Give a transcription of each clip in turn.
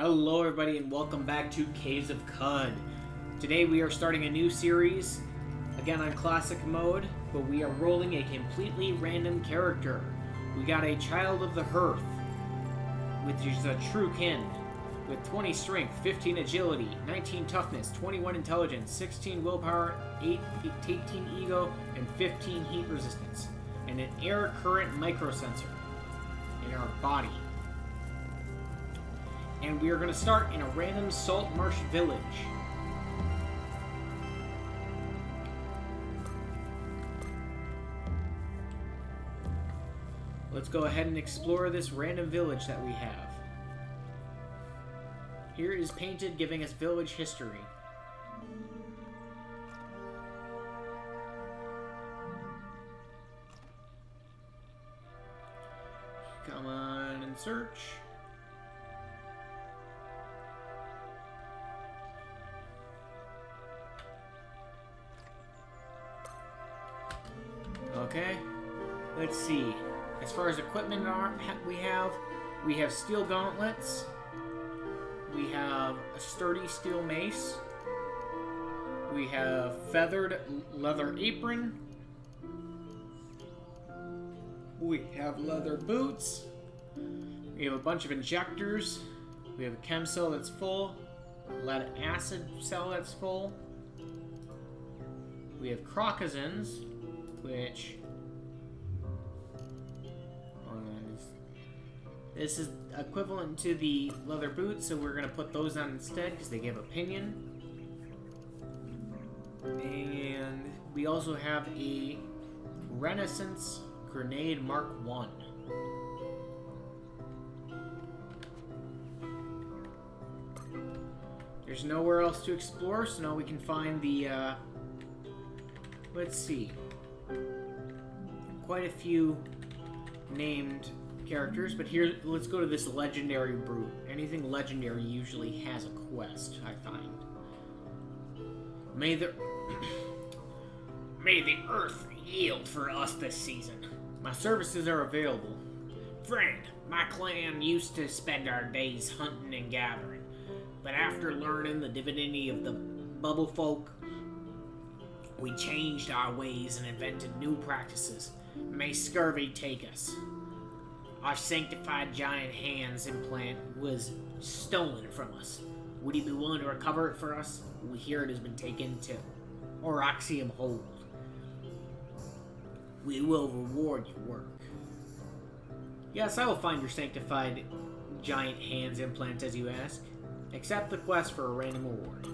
Hello everybody and welcome back to Caves of Qud. Today we are starting a new series, again on classic mode, but we are rolling a completely random character. We got a child of the hearth, which is a true kin, with 20 strength, 15 agility, 19 toughness, 21 intelligence, 16 willpower, 18 ego, and 15 heat resistance, and an air current microsensor in our body. And we are going to start in a random salt marsh village. Let's go ahead and explore this random village that we have. Here is painted giving us village history. Come on and search. Okay, let's see. As far as equipment we have steel gauntlets, we have a sturdy steel mace, we have feathered leather apron, we have leather boots, we have a bunch of injectors, we have a chem cell that's full, a lead acid cell that's full, we have crocozins, which this is equivalent to the leather boots, so we're going to put those on instead because they give opinion. And we also have a Renaissance Grenade Mark 1. There's nowhere else to explore, so now we can find the, let's see, quite a few named characters, but here, let's go to this legendary brute. Anything legendary usually has a quest, I find. May the earth yield for us this season. My services are available. Friend, my clan used to spend our days hunting and gathering, but after learning the divinity of the bubble folk, we changed our ways and invented new practices. May scurvy take us. Our sanctified giant hands implant was stolen from us. Would he be willing to recover it for us? We hear it has been taken to Oroxium Hold. We will reward your work. Yes, I will find your sanctified giant hands implant as you ask. Accept the quest for a random reward.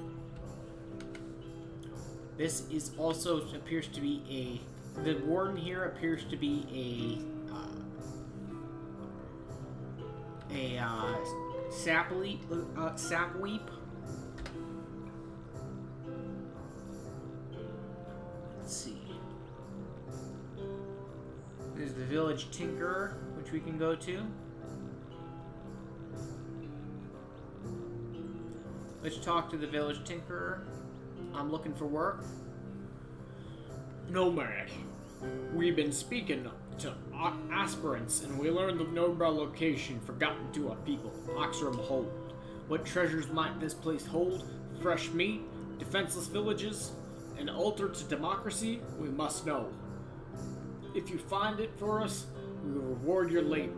This is also appears to be the warden here appears to be sapweep. Let's see. There's the village tinkerer, which we can go to. Let's talk to the village tinkerer. I'm looking for work. Nomad. We've been speaking to aspirants, and we learned of no location forgotten to our people, Oxram Hold. What treasures might this place hold? Fresh meat, defenseless villages, an altar to democracy? We must know. If you find it for us, we will reward your labor.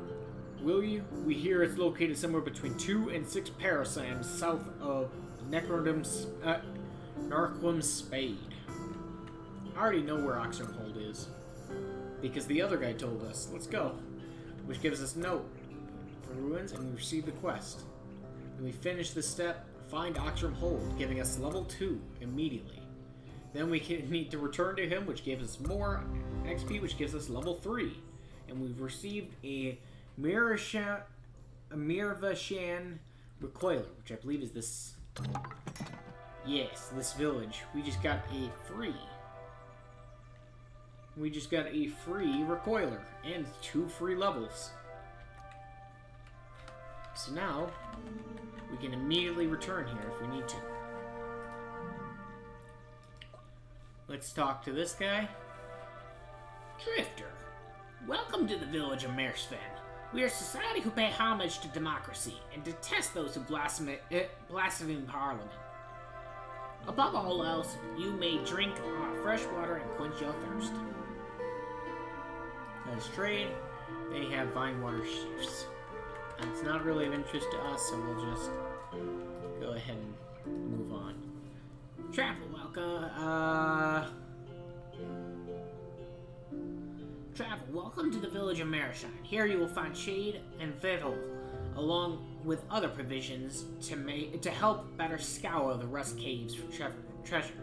Will you? We hear it's located somewhere between 2 and 6 parasangs south of Narquim's Spade. I already know where Oxram Hold is, because the other guy told us. Let's go. Which gives us note for ruins, and we receive the quest. When we finish this step, find Oxram Hold, giving us level 2 immediately. Then we need to return to him, which gives us more XP, which gives us level 3. And we've received a Mirvashan Recoiler, which I believe is this. Yes, this village. We just got a free recoiler and 2 free levels. So now we can immediately return here if we need to. Let's talk to this guy. Drifter, welcome to the village of Mersfen. We are a society who pay homage to democracy and detest those who blaspheme Parliament. Above all else, you may drink fresh water and quench your thirst. As trade, they have vine water sheaves. It's not really of interest to us, so we'll just go ahead and move on. Travel, welcome to the village of Marishine. Here you will find shade and victual, along with other provisions to help better scour the rust caves for treasure.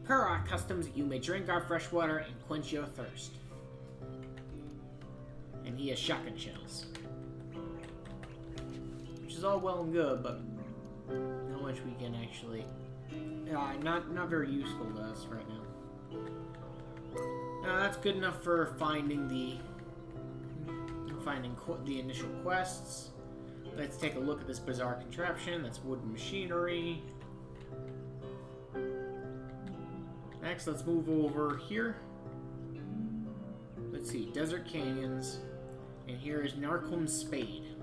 Per our customs, you may drink our fresh water and quench your thirst. And he has shotgun shells. Which is all well and good, but not much we can actually... not very useful to us right now. That's good enough for finding the initial quests. Let's take a look at this bizarre contraption. That's wooden machinery. Next, let's move over here. Let's see, desert canyons. And here is Narcom's Spade.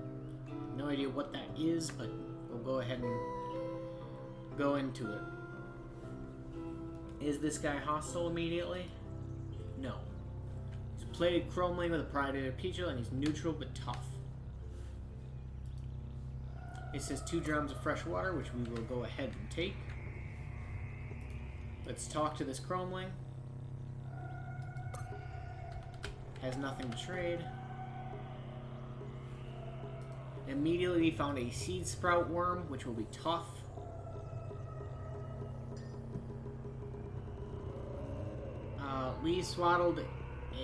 No idea what that is, but we'll go ahead and go into it. Is this guy hostile immediately? No. He's a plated chromeling with a pride peachel, and he's neutral but tough. It says 2 drums of fresh water, which we will go ahead and take. Let's talk to this chromeling. Has nothing to trade. Immediately we found a seed sprout worm, which will be tough. Leaves swaddled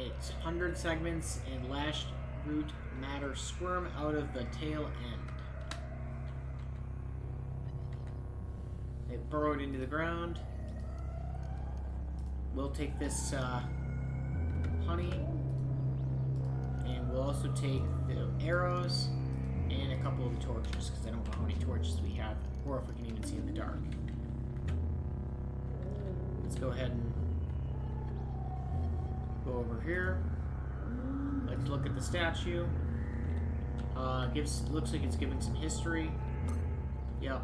its 100 segments and lashed root matter squirm out of the tail end. It burrowed into the ground. We'll take this honey, and we'll also take the arrows and a couple of the torches, because I don't know how many torches we have, or if we can even see in the dark. Let's go ahead and go over here. Let's look at the statue. Looks like it's giving some history. Yep.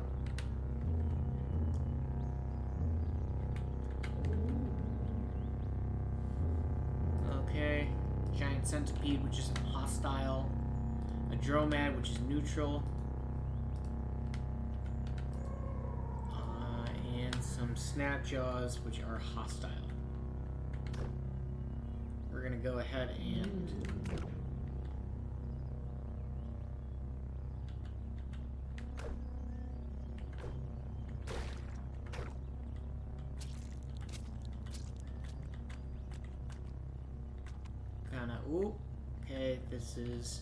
Okay. Giant centipede, which is hostile. A dromad, which is neutral. And some snapjaws, which are hostile. We're gonna go ahead and okay, this is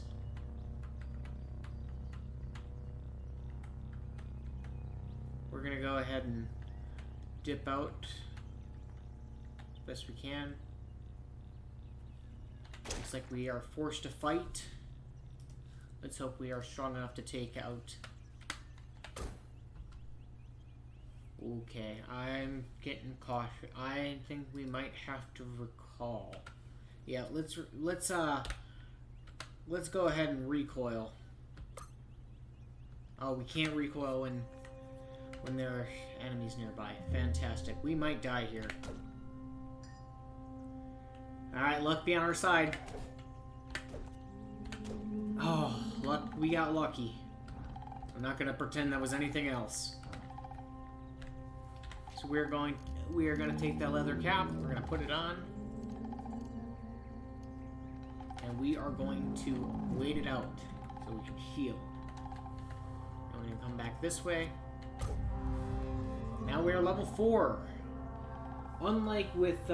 we're gonna go ahead and dip out as best we can. Looks like we are forced to fight. Let's hope we are strong enough to take out. Okay, I'm getting cautious. I think we might have to recall. Yeah, let's go ahead and recoil. Oh, we can't recoil when there are enemies nearby. Fantastic. We might die here. Alright, luck be on our side. Oh, luck, we got lucky. I'm not gonna pretend that was anything else. So we are gonna take that leather cap, we're gonna put it on. And we are going to wait it out so we can heal. And we're gonna come back this way. Now we are level 4. Unlike with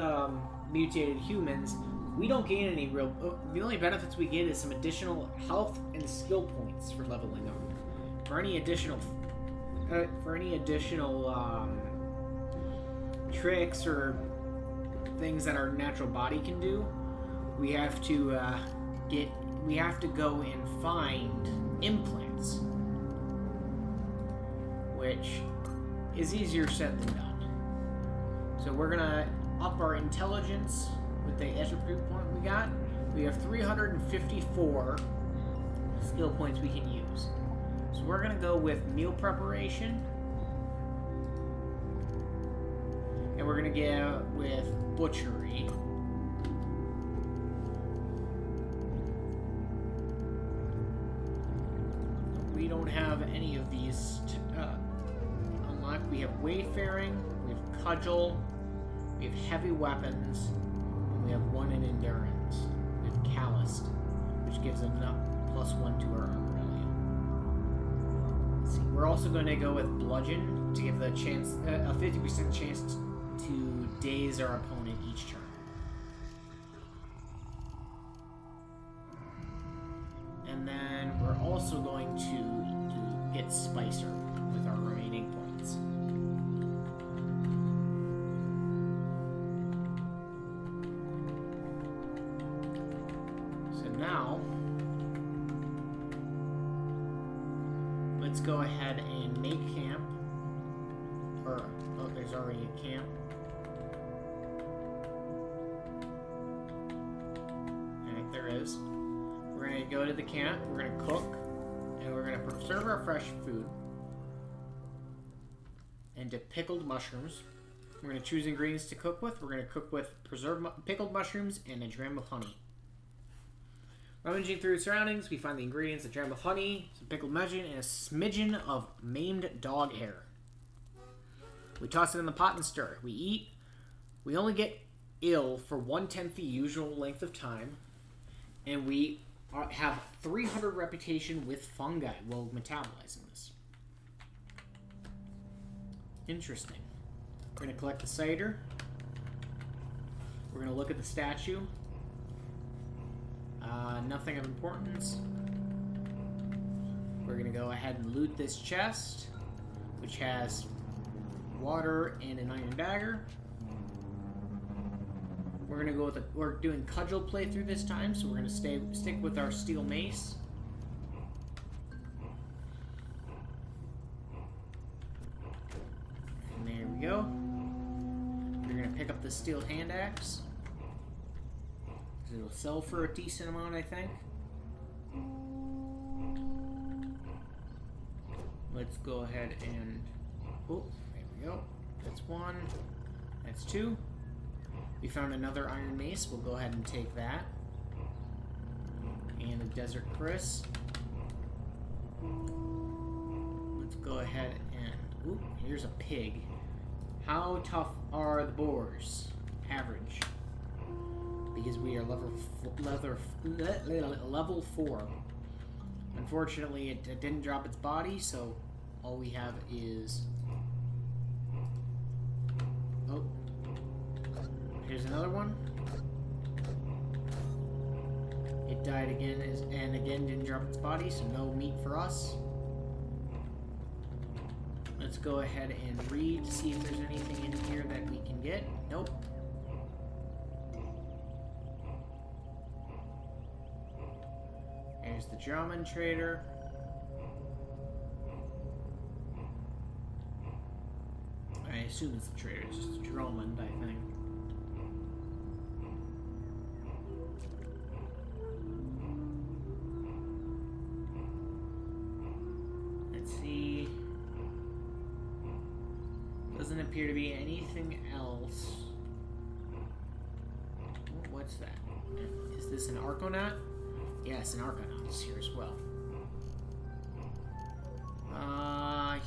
mutated humans, we don't gain any real... the only benefits we get is some additional health and skill points for leveling up. For any additional tricks or things that our natural body can do, we have to go and find implants, which is easier said than done. So we're gonna up our intelligence with the attribute point we got. We have 354 skill points we can use. So we're gonna go with meal preparation. And we're gonna go with butchery. We don't have any of these unlocked. We have wayfaring, we have cudgel, we have heavy weapons, and we have 1 in endurance. We have calloused, which gives a +1 to our armor value. Let's see. We're also going to go with bludgeon to give the chance a 50% chance to daze our opponent each turn. And then we're also going to get Spicer with our remaining points. So now, let's go ahead and make camp. Oh, there's already a camp. Alright, there is. We're going to go to the camp, we're going to cook, and we're going to preserve our fresh food into pickled mushrooms. We're going to choose ingredients to cook with. We're going to cook with pickled mushrooms and a dram of honey. Rummaging through surroundings, we find the ingredients: a dram of honey, some pickled mushroom, and a smidgen of maimed dog hair. We toss it in the pot and stir. We eat. We only get ill for 1/10 the usual length of time, and we have 300 reputation with fungi while metabolizing this. Interesting. We're going to collect the cider. We're going to look at the statue. Nothing of importance. We're going to go ahead and loot this chest, which has water and an iron dagger. We're going to go with we're doing cudgel playthrough this time, so we're going to stick with our steel mace. And there we go. We're going to pick up the steel hand axe. It'll sell for a decent amount, I think. Let's go ahead and... Oh, there we go. That's 1. That's 2. We found another iron mace. We'll go ahead and take that. And a desert Chris. Let's go ahead and... Ooh, here's a pig. How tough are the boars? Average. Because we are level 4. Unfortunately, it didn't drop its body, so all we have is... Oh. Here's another one. It died again, and again didn't drop its body, so no meat for us. Let's go ahead and read to see if there's anything in here that we can get. Nope. There's the German trader. I assume it's the trader, it's just Drummond, I think. Let's see. Doesn't appear to be anything else. What's that? Is this an Arconaut? Yes, an Arconaut is here as well.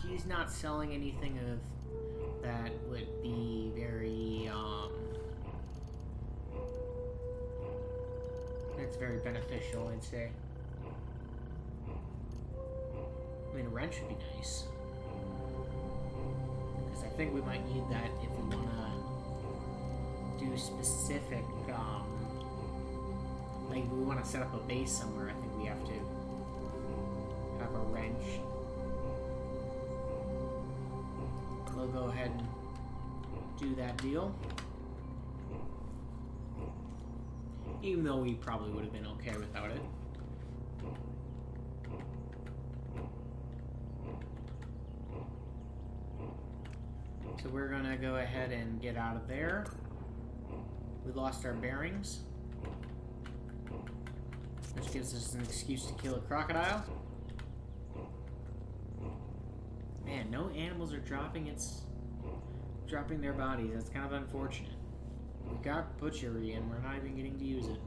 He's not selling anything of that would be very, that's very beneficial, I'd say. I mean, a wrench would be nice. Because I think we might need that if we want to do specific, like if we want to set up a base somewhere, I think we have to have a wrench. We'll go ahead and do that deal. Even though we probably would have been okay without it. So we're gonna go ahead and get out of there. We lost our bearings. Which gives us an excuse to kill a crocodile. Man, no animals are dropping their bodies. That's kind of unfortunate. We got butchery and we're not even getting to use it.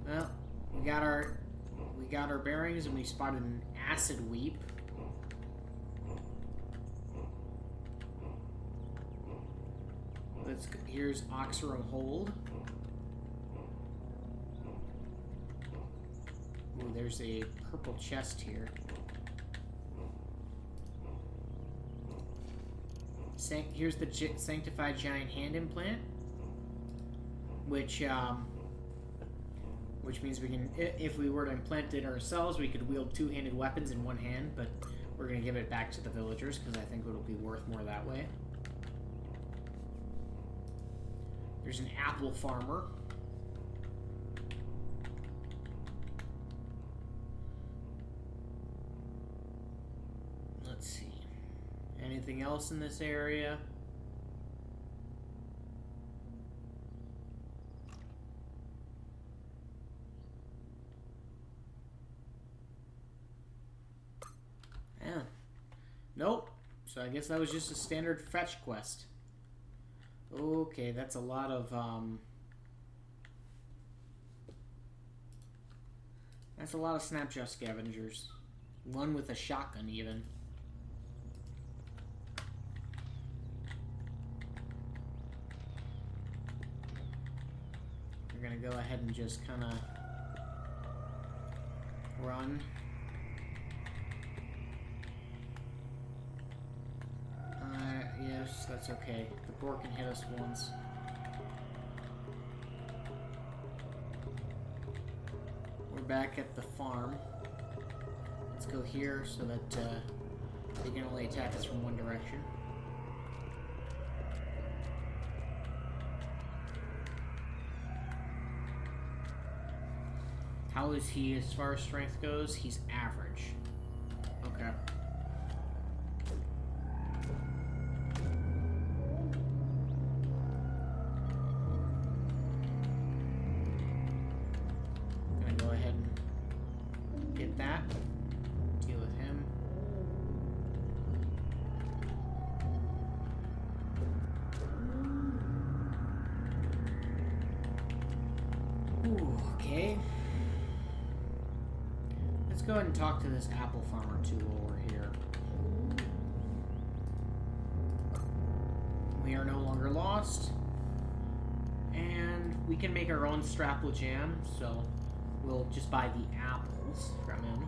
Well, we got our bearings and we spotted an acid weep. Here's Oxrow Hold. Ooh, there's a purple chest here. Here's the Sanctified Giant Hand Implant, which means we can, if we were to implant it ourselves, we could wield two-handed weapons in one hand, but we're going to give it back to the villagers because I think it'll be worth more that way. There's an apple farmer. Let's see. Anything else in this area? Yeah. Nope. So I guess that was just a standard fetch quest. Okay, that's a lot of snapshot scavengers. One with a shotgun even. We're gonna go ahead and just kinda run. Yes, that's okay. The boar can hit us once. We're back at the farm. Let's go here so that they can only attack us from one direction. How is he as far as strength goes? He's average. Okay. Okay. Let's go ahead and talk to this apple farmer too while we're here. We are no longer lost. And we can make our own strapple jam, so we'll just buy the apples from him.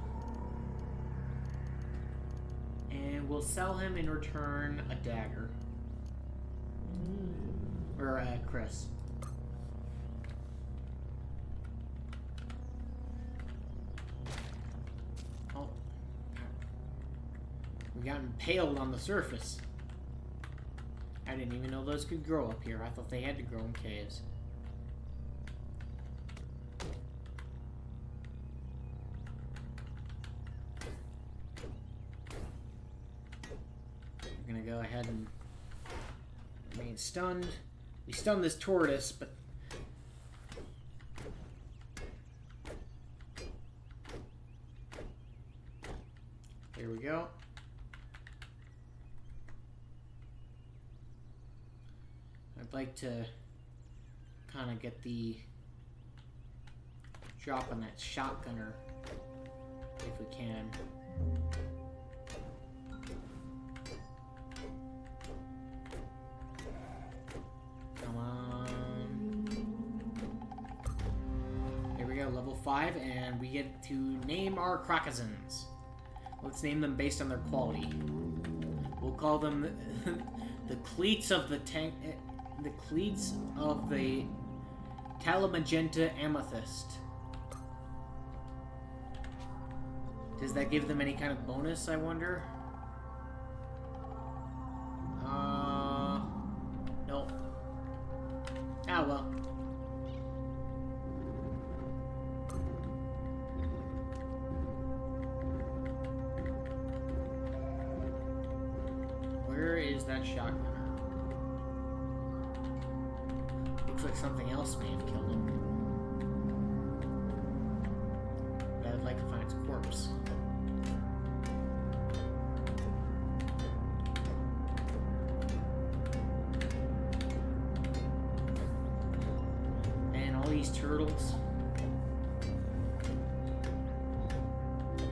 And we'll sell him in return a dagger. Or Chris. Oh. We got impaled on the surface. I didn't even know those could grow up here. I thought they had to grow in caves. We're gonna go ahead and remain stunned. We stunned this tortoise, but here we go. I'd like to kind of get the drop on that shotgunner if we can. Come on. Here we go, level 5, and we get to name our Krakazans. Let's name them based on their quality. We'll call them the cleats of the Talamagenta Amethyst. Does that give them any kind of bonus, I wonder? Nope. Ah, well. Where is that shotgunner? Looks Looks like something else may have killed him. But I would like to find its corpse. And all these turtles.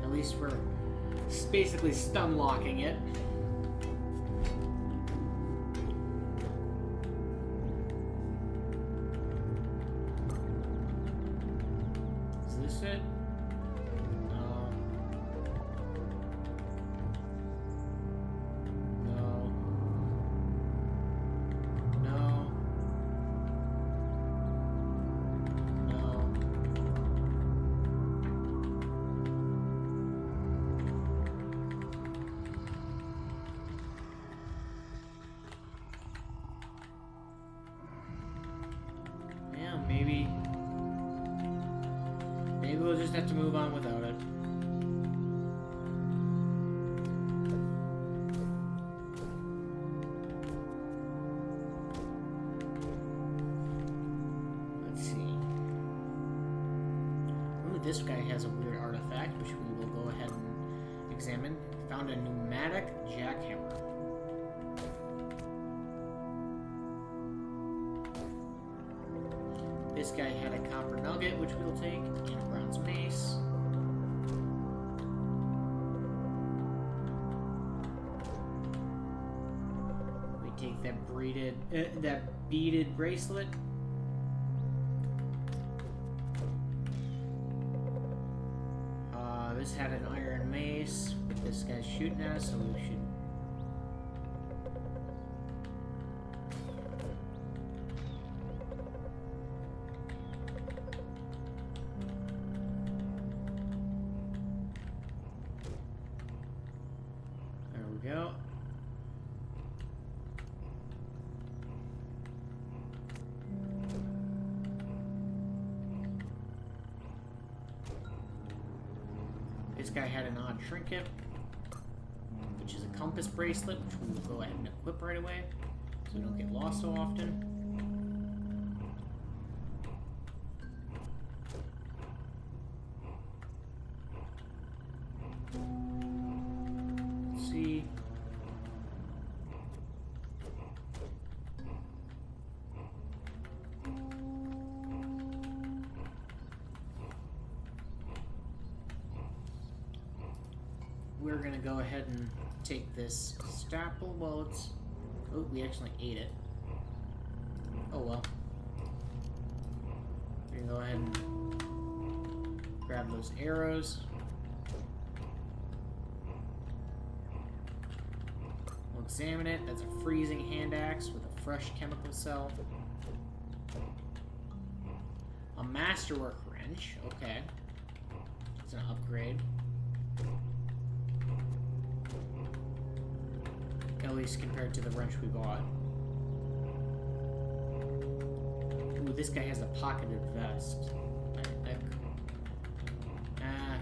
At least we're basically stun locking it. Is this it? No. No. No. No. Yeah, maybe we'll just have to move on without it. Let's see. Ooh, this guy has a weird artifact, which we will go ahead and examine. Found a pneumatic jackhammer. This guy had a copper nugget, which we'll take, and a bronze mace. We take that beaded bracelet. This had an iron mace, but this guy's shooting at us, so we should. There we go. This guy had an odd trinket, which is a compass bracelet, which we will go ahead and equip right away, so we don't get lost so often. Let's see. We're gonna go ahead and take this stapple. Well, it's... Oh, we actually ate it. Oh well. We're gonna go ahead and grab those arrows. We'll examine it. That's a freezing hand axe with a fresh chemical cell. A masterwork wrench. Okay. It's an upgrade. At least compared to the wrench we bought. Ooh, this guy has a pocketed vest.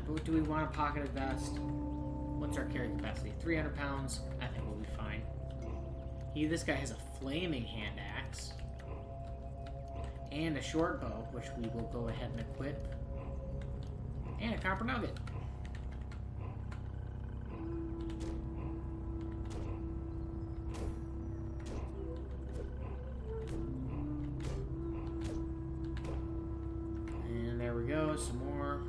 But do we want a pocketed vest? What's our carry capacity? 300 pounds. I think we'll be fine. This guy has a flaming hand axe. And a short bow, which we will go ahead and equip. And a copper nugget. There we go, some more.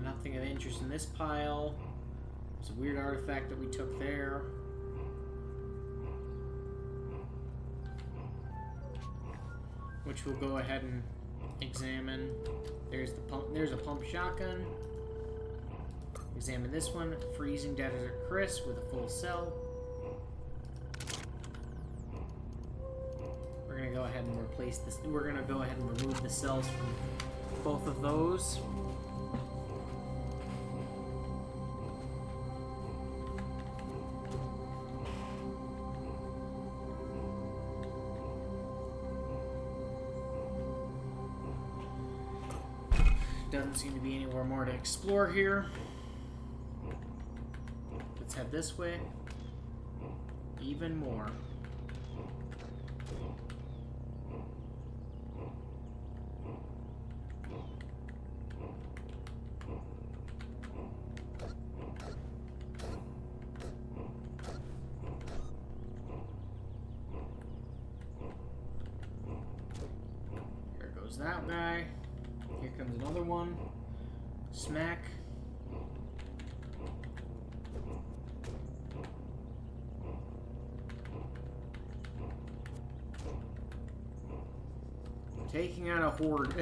Nothing of interest in this pile. It's a weird artifact that we took there. Which we'll go ahead and examine. There's the pump. There's a pump shotgun. Examine this one. Freezing Desert Chris with a full cell. We're gonna go ahead and replace this. We're gonna go ahead and remove the cells from both of those. Doesn't seem to be anywhere more to explore here. Let's head this way. Even more. Here goes that guy. Here comes another one. Smack. Taking out a horde.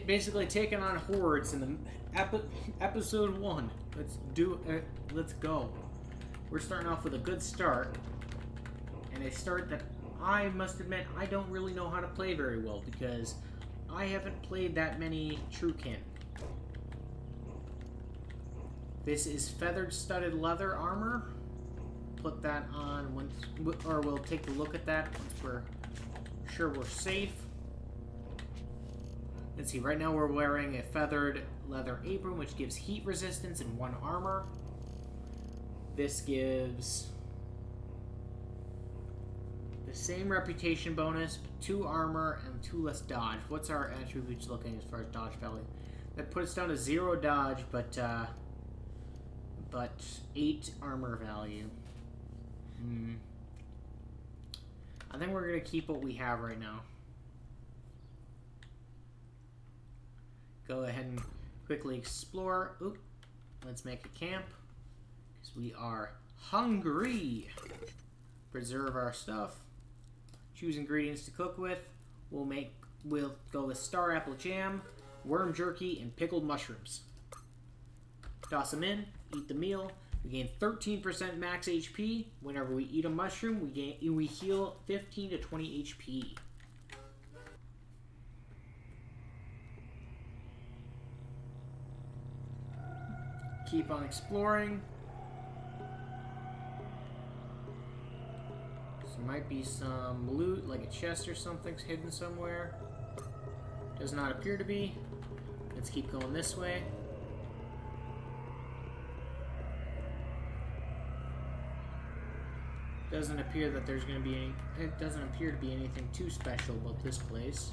Basically taking on hordes in the episode 1. Let's do it. Let's go. We're starting off with a good start. And a start that I must admit I don't really know how to play very well because I haven't played that many Truekin. This is feathered studded leather armor. Put that on once, or we'll take a look at that once we're sure we're safe. Let's see, right now we're wearing a feathered leather apron, which gives heat resistance and 1 armor. This gives the same reputation bonus, 2 armor, and 2 less dodge. What's our attributes looking as far as dodge value? That puts us down to 0 dodge, but 8 armor value. I think we're going to keep what we have right now. Go ahead and quickly explore. Oop. Let's make a camp. Because we are hungry. Preserve our stuff. Choose ingredients to cook with. We'll go with star apple jam, worm jerky, and pickled mushrooms. Toss them in. Eat the meal. We gain 13% max HP. Whenever we eat a mushroom, we heal 15 to 20 HP. Keep on exploring. There might be some loot, like a chest or something's hidden somewhere. Does not appear to be. Let's keep going this way. Doesn't appear that there's going to be any. It doesn't appear to be anything too special about this place.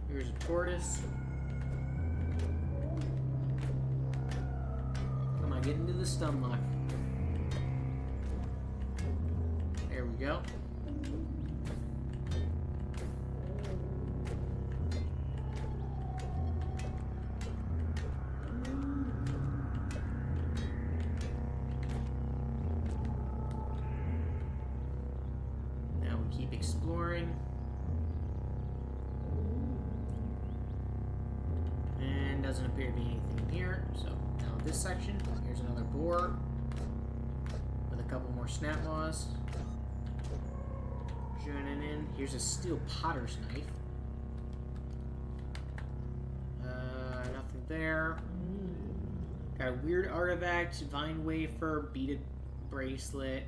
Here's a tortoise. Come on, get into the stun lock. There we go. Now we keep exploring. And doesn't appear to be anything here. So now this section, here's another boar with a couple more snap maws. Joining in. Here's a steel potter's knife. Nothing there. Got a weird artifact, vine wafer, beaded bracelet.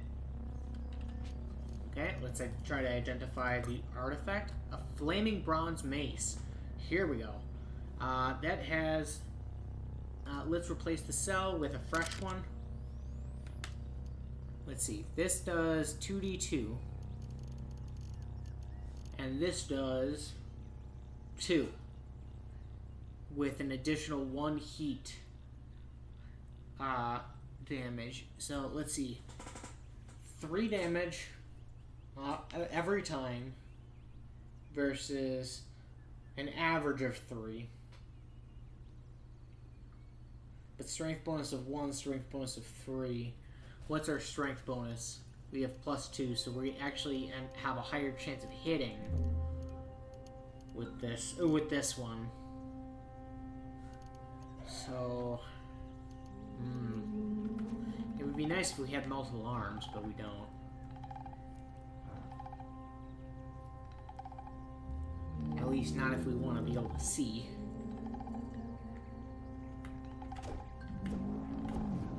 Okay, let's try to identify the artifact. A flaming bronze mace. Here we go. That has... let's replace the cell with a fresh one. Let's see. This does 2d2. And this does 2. With an additional 1 heat damage. So, let's see. 3 damage every time versus an average of 3. But strength bonus of 1, strength bonus of 3. What's our strength bonus? We have +2, so we actually have a higher chance of hitting with this one. So, it would be nice if we had multiple arms, but we don't. At least not if we want to be able to see.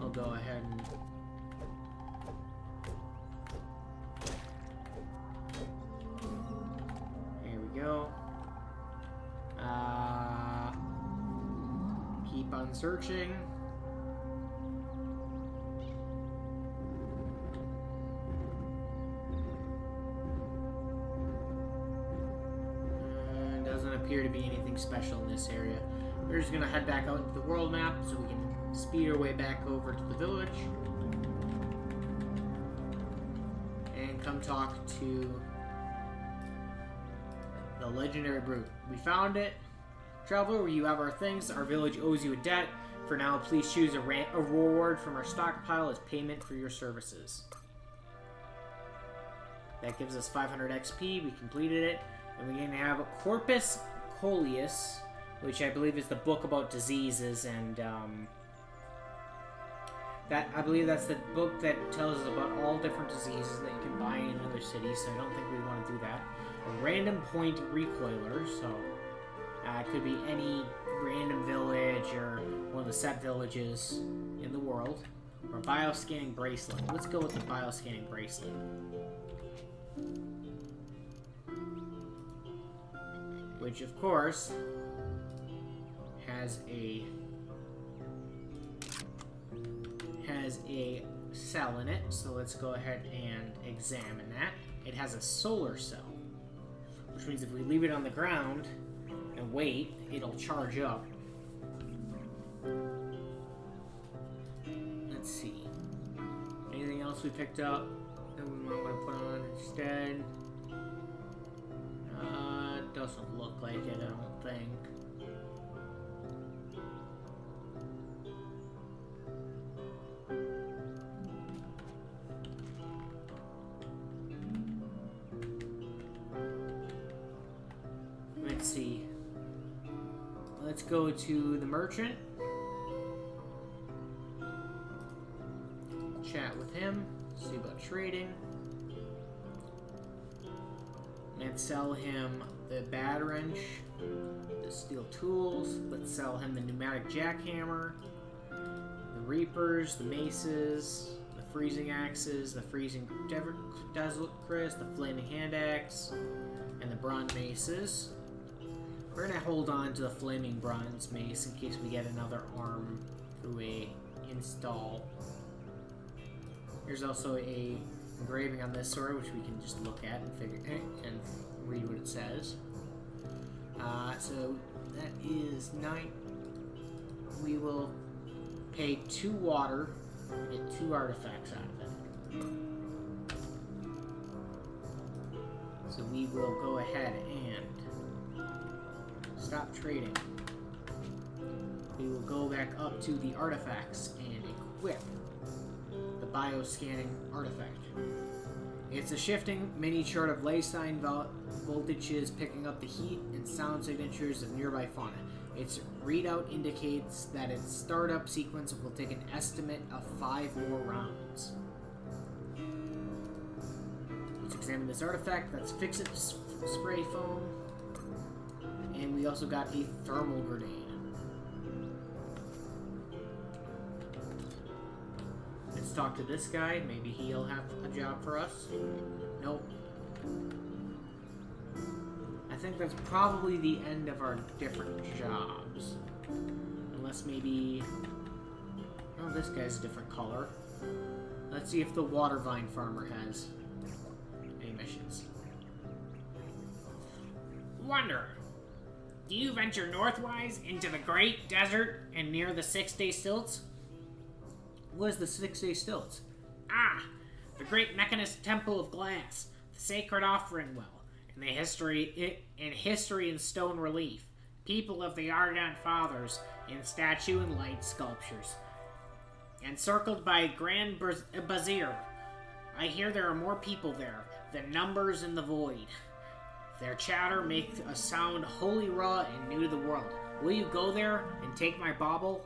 I'll go ahead and... Here we go. Keep on searching. appear to be anything special in this area. We're just gonna head back out into the world map so we can speed our way back over to the village. And come talk to the legendary brute. We found it. Traveler, you have our things. Our village owes you a debt. For now, please choose a reward from our stockpile as payment for your services. That gives us 500 XP. We completed it. And we're going to have Corpus Coleus, which I believe is the book about diseases, and I believe that's the book that tells us about all different diseases that you can buy in other cities, so I don't think we want to do that. A random point recoiler, so it could be any random village or one of the set villages in the world. Or a bioscanning bracelet. Let's go with the bioscanning bracelet. Which, of course, has a cell in it, so let's go ahead and examine that. It has a solar cell, which means if we leave it on the ground and wait, it'll charge up. Let's see. Anything else we picked up that we might want to put on instead? Doesn't look like it, I don't think. Let's see. Let's go to the merchant. Chat with him. See about trading. Let's sell him the bad wrench, the steel tools. Let's sell him the pneumatic jackhammer, the reapers, the maces, the freezing axes, the freezing desert Chris, the flaming hand axe, and the bronze maces. We're gonna hold on to the flaming bronze mace in case we get another arm through a install. There's also a engraving on this sword, which we can just look at and figure and read what it says. So that is 9. We will pay 2 water and get 2 artifacts out of it. So we will go ahead and stop trading. We will go back up to the artifacts and equip the bioscanning artifact. It's a shifting mini chart of ley sign voltages picking up the heat and sound signatures of nearby fauna. Its readout indicates that its startup sequence will take an estimate of 5 more rounds. Let's examine this artifact. That's Fix-It Spray Foam. And we also got a thermal grenade. Let's talk to this guy. Maybe he'll have a job for us. Nope. I think that's probably the end of our different jobs. Unless maybe... Oh, this guy's a different color. Let's see if the water vine farmer has any missions. Wanderer, do you venture northwise into the great desert and near the 6-day stilts? What is the 6-day stilts? Ah, the great mechanist temple of glass, the sacred offering well, and history in stone relief, people of the Argon Fathers in statue and light sculptures, encircled by grand bazaar. I hear there are more people there than numbers in the void. Their chatter makes a sound wholly raw and new to the world. Will you go there and take my bauble?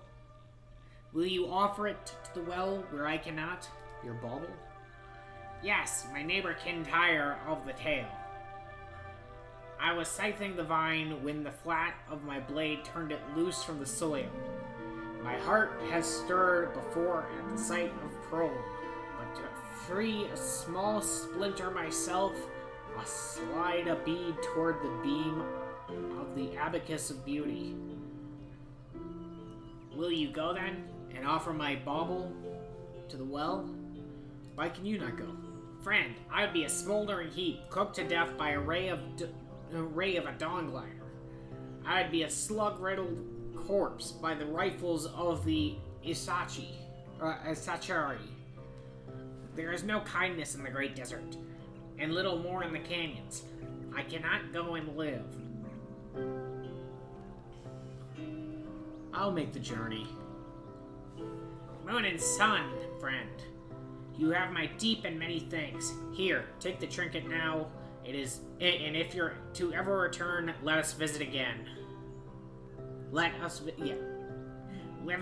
Will you offer it to the well where I cannot? Your bauble? Yes, my neighbor Kintyre of the tale. I was scything the vine when the flat of my blade turned it loose from the soil. My heart has stirred before at the sight of prone, but to free a small splinter myself, I slide a bead toward the beam of the abacus of beauty. Will you go then, and offer my bauble to the well? Why can you not go? Friend, I would be a smoldering heap, cooked to death by a ray of a dawn glider. I'd be a slug-riddled corpse by the rifles of the Isachari. There is no kindness in the Great Desert, and little more in the canyons. I cannot go and live. I'll make the journey. Moon and sun, friend. You have my deep and many thanks. Here, take the trinket now. And if you're to ever return, let us visit again. Live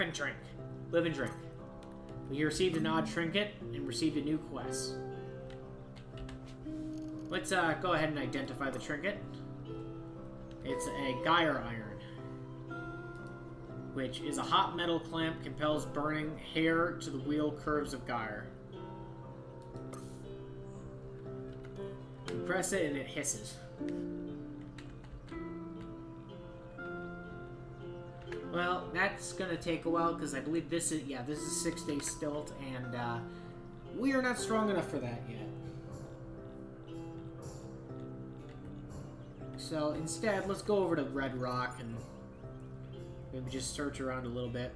and drink. Live and drink. We received an odd trinket and received a new quest. Let's go ahead and identify the trinket. It's a gyre iron, which is a hot metal clamp, compels burning hair to the wheel curves of gyre. You press it and it hisses. Well, that's gonna take a while because I believe this is 6-day stilt, and we are not strong enough for that yet. So instead, let's go over to Red Rock and maybe just search around a little bit.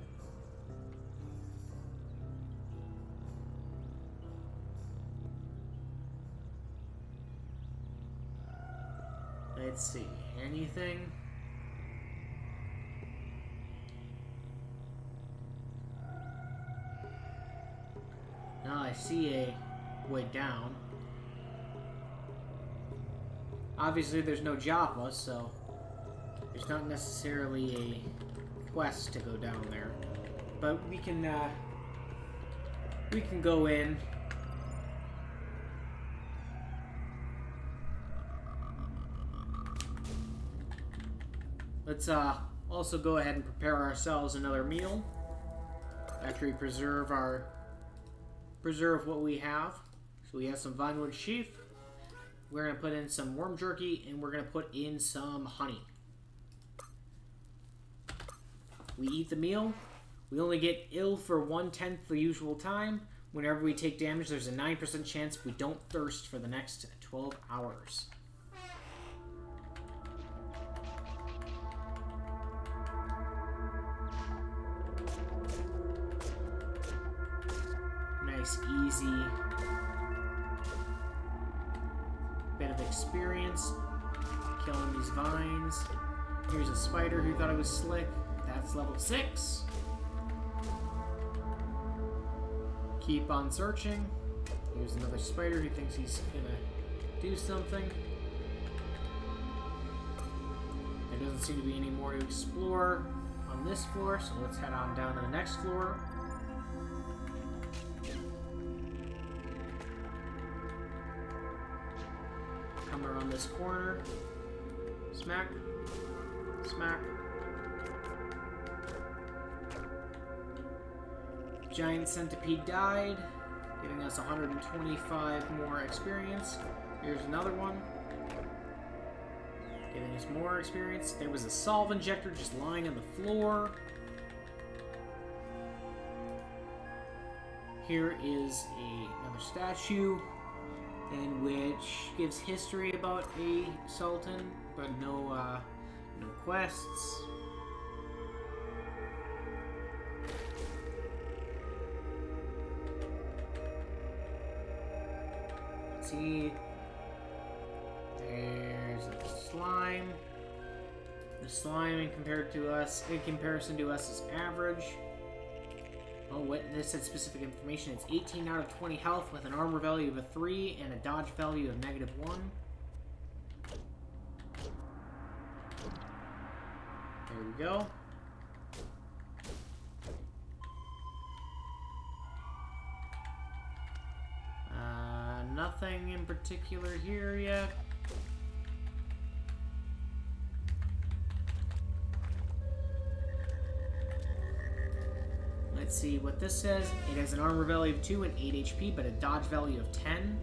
Let's see. Anything? No, I see a way down. Obviously, there's no Joppa, so there's not necessarily a quest to go down there. But we can go in. Let's also go ahead and prepare ourselves another meal after we preserve what we have. So we have some vinewood sheath. We're going to put in some worm jerky, and we're going to put in some honey. We eat the meal. We only get ill for 1/10 the usual time. Whenever we take damage, there's a 9% chance we don't thirst for the next 12 hours. Nice, easy bit of experience killing these vines. Here's a spider who thought it was slick. That's level 6. Keep on searching. Here's another spider who thinks he's gonna do something. There doesn't seem to be any more to explore on this floor, so let's head on down to the next floor. Come around this corner. Smack. Smack. Giant centipede died, giving us 125 more experience. Here's another one, giving us more experience. There was a solve injector just lying on the floor. Here is another statue, in which gives history about a sultan, but no quests. See, there's a slime. The slime in comparison to us is average. Oh, what? This said specific information. It's 18 out of 20 health with an armor value of a 3 and a dodge value of -1. There we go. Nothing in particular here yet. Let's see what this says. It has an armor value of 2 and 8 HP, but a dodge value of 10.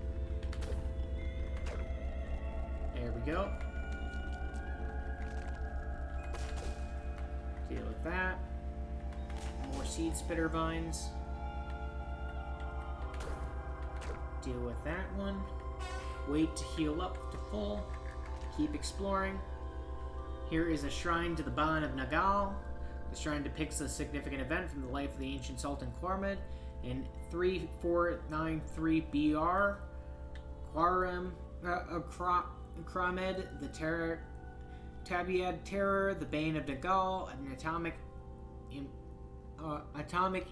There we go. Deal with that. More seed spitter vines. Deal with that one. Wait to heal up to full. Keep exploring. Here is a shrine to the Ban of Nagal. The shrine depicts a significant event from the life of the ancient Sultan Quarmed in 3493 BR. Kramed, the Tabiad Terror, the Bane of Nagal, an atomic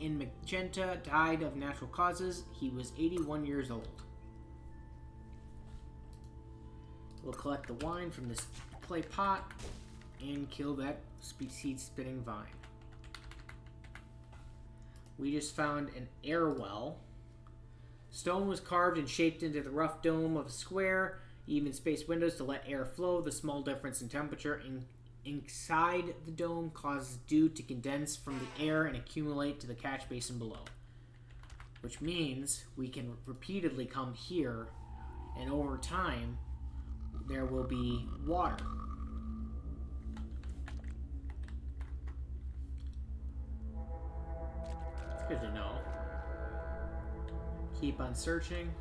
in magenta, died of natural causes. He was 81 years old. We'll collect the wine from this clay pot and kill that seed-spitting vine. We just found an air well. Stone was carved and shaped into the rough dome of a square, even spaced windows to let air flow. The small difference in temperature inside the dome causes dew to condense from the air and accumulate to the catch basin below. Which means we can repeatedly come here, and over time, there will be water. It's good to know. Keep on searching.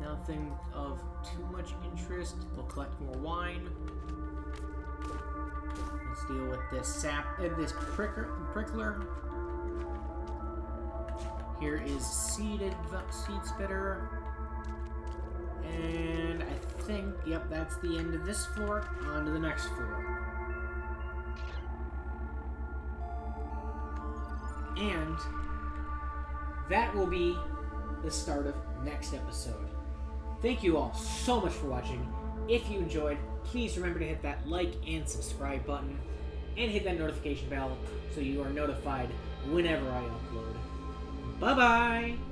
Nothing of too much interest. We'll collect more wine. Let's deal with this this prickler. Here is seed spitter. And I think, yep, that's the end of this floor. On to the next floor. And that will be the start of next episode. Thank you all so much for watching. If you enjoyed, please remember to hit that like and subscribe button. And hit that notification bell so you are notified whenever I upload. Bye-bye!